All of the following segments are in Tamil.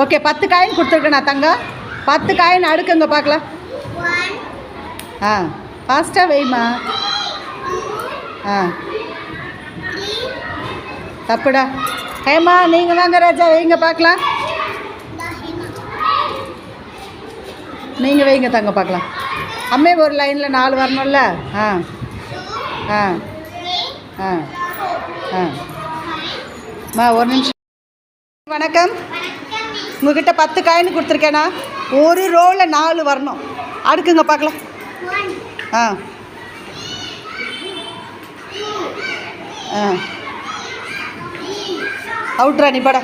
ஓகே 10 காயின் கொடுத்துருக்கேண்ணா தங்கம். 10 காயின் அடுக்குங்க பார்க்கலாம். ஆ ஃபாஸ்ட்டாக வைமா. ஆ தப்புடா. ஹேமா நீங்கள் வாங்க ராஜா, வைங்க பார்க்கலாம். நீங்கள் வைங்க தங்க பார்க்கலாம். அம்மே ஒரு லைனில் 4 வரணும்ல. ஆ ஆ ஆ ஆ மா ஒரு நிமிஷம். வணக்கம். உங்ககிட்ட 10 காயின் கொடுத்துருக்கேண்ணா. ஒரு ரோவில் 4 வரணும். அடுக்குங்க பார்க்கலாம். ஆ ஆ அவுட்ரா நீ பட.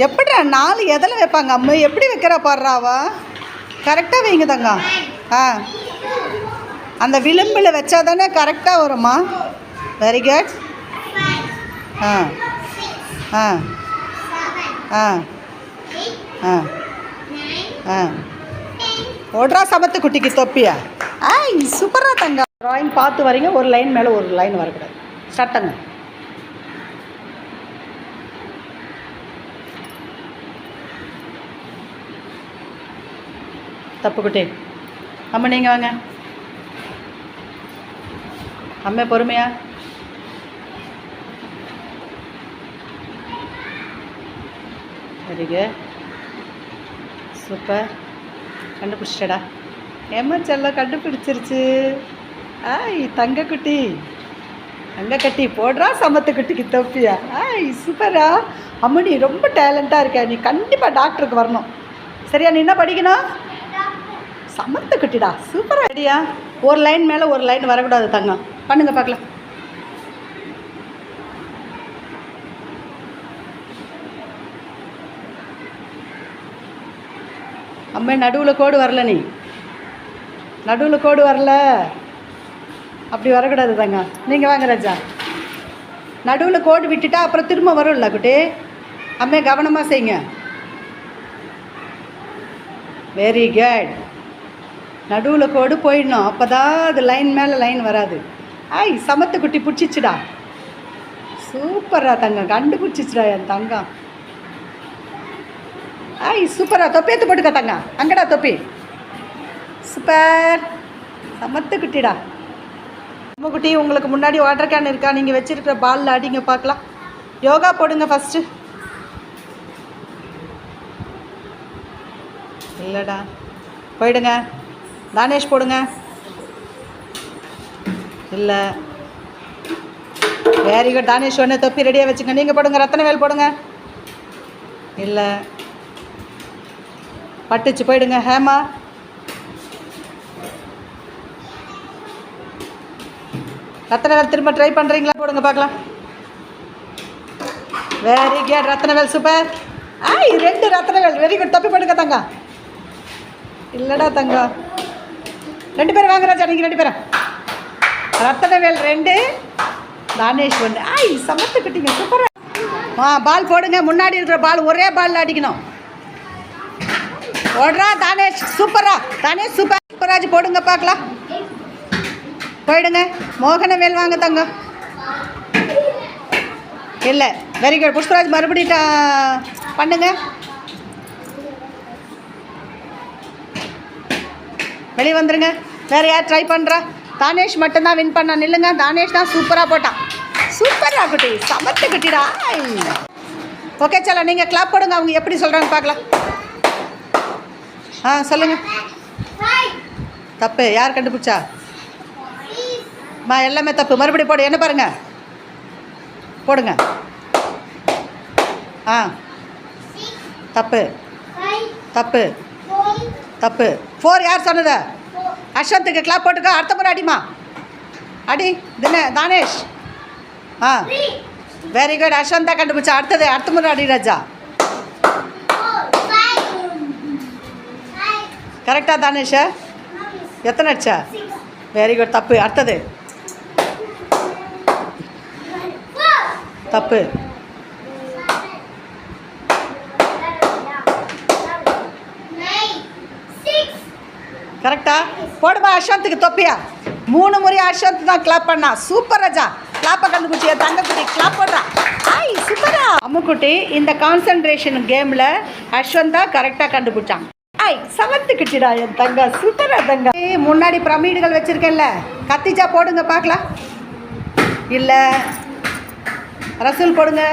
எப்படிடா 4 எதில் வைப்பாங்க அம்மா? எப்படி வைக்கிறா பாடுறாவா? கரெக்டாக வைங்க தங்க. ஆ அந்த விளிம்பில் வச்சா தானே கரெக்டாக வரும்மா. Very good. ஆ ஆ ஆ ஆ ஆ ஓட்ரா சமத்து குட்டிக்கு தொப்பியா? ஆய் சூப்பராக தங்க. ட்ராயிங் பார்த்து வரீங்க. ஒரு லைன் மேலே ஒரு லைன் வரக்கூடாது. ஸ்டார்ட்டுங்க. தப்பு குட்டி. அம்மா நீங்கள் வாங்க. அம்மா பொறுமையா. சரிங்க சூப்பர். கண்டுபிடிச்சிட்டடா. ஏம்மா செல்லம் கண்டுபிடிச்சிருச்சு. ஆய் தங்க குட்டி, தங்க கட்டி போடுறா சமத்து குட்டிக்கு தொப்பியா? ஆய் சூப்பரா. அம்மனி ரொம்ப டேலண்ட்டாக இருக்க. நீ கண்டிப்பாக டாக்டருக்கு வரணும். சரியா? நீ என்ன படிக்கணும்? சமத்து குட்டிடா. சூப்பராக ரெடியா? ஒரு லைன் மேலே ஒரு லைன் வரக்கூடாது தங்கம். பண்ணுங்க பார்க்கலாம். அம்மா நடுவில் கோடு வரல. நீ நடுவில் கோடு வரல. அப்படி வரக்கூடாது தாங்க. நீங்கள் வாங்க ராஜா. நடுவில் கோடு விட்டுட்டா அப்புறம் திரும்ப வரும்ல குட்டி. அம்மே கவனமாக செய்யுங்க. Very good. நடுவில் கோடு போயிடணும். அப்போ தான் அது லைன் மேலே லைன் வராது. ஆய் சமத்து குட்டி பிடிச்சிச்சுடா. சூப்பரா தங்கம். கண்டுபிடிச்சிச்சுடா என் தங்கம். ஆய் சூப்பரா. தொப்பி எடுத்து போட்டுக்க தங்க. அங்கடா தொப்பி. சூப்பர். சமத்து குட்டிடா. அம்மா குட்டி உங்களுக்கு முன்னாடி வாட்டர் கேன் இருக்கா? நீங்கள் வச்சுருக்கிற பாலில் அடிங்க பார்க்கலாம். யோகா போடுங்க ஃபஸ்ட்டு. இல்லைடா போயிடுங்க. தானேஷ் போடுங்க. இல்லை வெரி குட். தானேஷ் ஒன்று தொப்பி ரெடியாக வச்சுங்க. நீங்கள் போடுங்க. ரத்தனவேல் போடுங்க. இல்லை பட்டுச்சு. போயிடுங்க. ஹேமா ரத்தனவேல் திரும்ப ட்ரை பண்ணுறீங்களா? போடுங்க பார்க்கலாம். Very good. ரத்தனவேல் சூப்பர். ஆய் 2 ரத்தனவேல். Very good. தொப்பி போடுங்க தங்க. இல்லைடா தங்க. 2 பேர் வாங்க ராஜா. நீங்கள் 2 பேரும். ரத்தனவேல் 2, தானேஷ் 1. ஆய் சமத்து கட்டிங்க. சூப்பராக. பால் போடுங்க. முன்னாடி இருக்கிற பால் ஒரே பாலில் அடிக்கணும். ஓடுறா தானேஷ். சூப்பரா. தானேஷ் சூப்பர். சூப்பராஜ் போடுங்க பார்க்கலாம். போயிடுங்க. மோகனவேல் வாங்க தங்க. இல்லை வெரி குட். புஷ்பராஜ் மறுபடியும் பண்ணுங்க. வெளியே வந்துடுங்க. வேறு யார் ட்ரை பண்ணுறா? தானேஷ் மட்டும்தான் வின் பண்ணா. நில்லுங்க. தானேஷ் தான் சூப்பராக போட்டான். சூப்பராக குட்டி. சமத்து குட்டிடா. ஓகே சலோ நீங்கள் கிளாப் போடுங்க. அவங்க எப்படி சொல்கிறாங்க பார்க்கலாம். ஆ சொல்லுங்கள். தப்பு. யார் கண்டுபிடிச்சா? எல்லாமே தப்பு. மறுபடியும் போடு. என்ன பாருங்க. போடுங்க. ஆ தப்பு தப்பு தப்பு. 4 யார் சொன்னது? அஷத்துக்கு கிளாப் போட்டுக்க. அடுத்த முறை அடிமா. அடி. தின தானேஷ். ஆ வெரி குட். அஷந்த் தான் கண்டுபிடிச்சா. அடுத்த முறை அடி ராஜா. கரெக்டாக தானேஷா? எத்தனை அடிச்சா? Very good. தப்பு. அடுத்தது தப்பு. கரெக்டா? போடுமா அஷாந்துக்கு தொப்பியா. 3 முறை அஷாந்த் தான் கிளாப் பண்ணா. சூப்பர் ராஜா. கிளாப்பை கண்டுபிடிச்சியா தங்கக்குட்டி கிளாப் போடுறா. ஐய் சூப்பரா. அம்முக்குட்டி இந்த கான்சன்ட்ரேஷன் கேமில் அஸ்வந்தா கரெக்டாக கண்டுபிடிச்சான். ஐய் சமத்துக்கிட்டிடா என் தங்க சூப்பரா தங்க. முன்னாடி பிரமிடுகள் வச்சுருக்கேன்ல, கத்திச்சா போடுங்க பார்க்கலாம். இல்லை ரசூல் போடுங்க.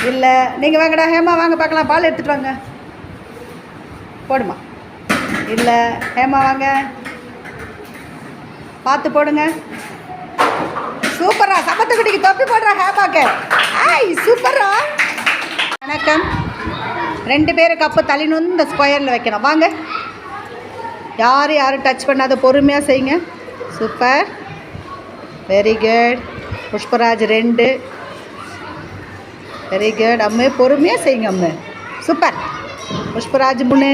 இல்லை நீங்கள் வாங்கடா ஹேமா வாங்க பார்க்கலாம், பால் எடுத்துகிட்டு வாங்க. போடுமா. இல்லை ஹேமா வாங்க, பார்த்து போடுங்க. சூப்பரா. சமத்துக்குட்டிக்கு தொப்பி போடுறா ஹேமாக்கு. ஐய் சூப்பரா. வணக்கம். 2 பேரும் கப்பு தள்ளினு இந்த ஸ்கொயரில் வைக்கணும். வாங்க, யாரும் டச் பண்ணாத பொறுமையாக செய்யுங்க. Super, very good. Pushparaj 2, very good. Ammu பொறுமையாக செய்யுங்க அம்மு. சூப்பர். புஷ்பராஜ் 3,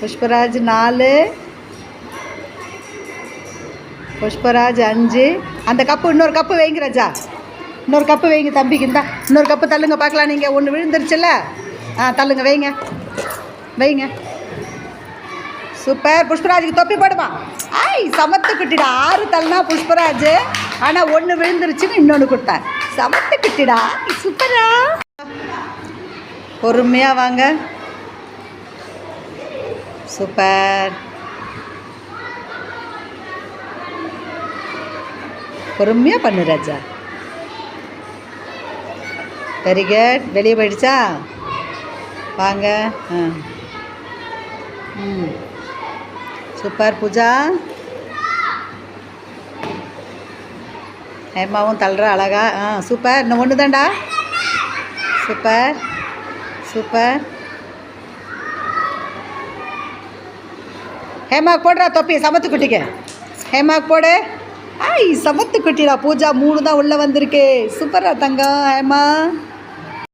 புஷ்பராஜ் 4, புஷ்பராஜ் 5. அந்த கப்பு இன்னொரு கப்பு வைங்க ராஜா, இன்னொரு கப்பு வைங்க தம்பிக்கு. இருந்தா இன்னொரு கப்பு தள்ளுங்க பார்க்கலாம். நீங்கள் ஒன்று விழுந்துருச்சுல்ல, தள்ளுங்க, வைங்க வைங்க. சூப்பர். புஷ்பராஜுக்கு தொப்பி போடுமா. ஐய் சமத்துக்குட்டிடா. 6 தள்ளினா புஷ்பராஜ், ஆனால் 1 விழுந்துருச்சுன்னு இன்னொன்று கொடுத்தார். சமத்துக்குட்டிடா. சூப்பரா. பொறுமையாக வாங்க. சூப்பர். பொறுமையாக பண்ணு ராஜா. Very good. வெளியே போயிடுச்சா, வாங்க. சூப்பர் பூஜா. ஹேமாவும் தள்ளுற அழகா. சூப்பர். இன்னும் 1 தான்டா. Super super. ஹேமாக்கு போடுறா தொப்பி சமத்துக்குட்டிக்கு. ஹேமாக்கு போடு. ஐய் சமத்துக்குட்டிடா பூஜா. 3 தான் உள்ளே வந்திருக்கு. சூப்பரா தங்கம் ஹேமா.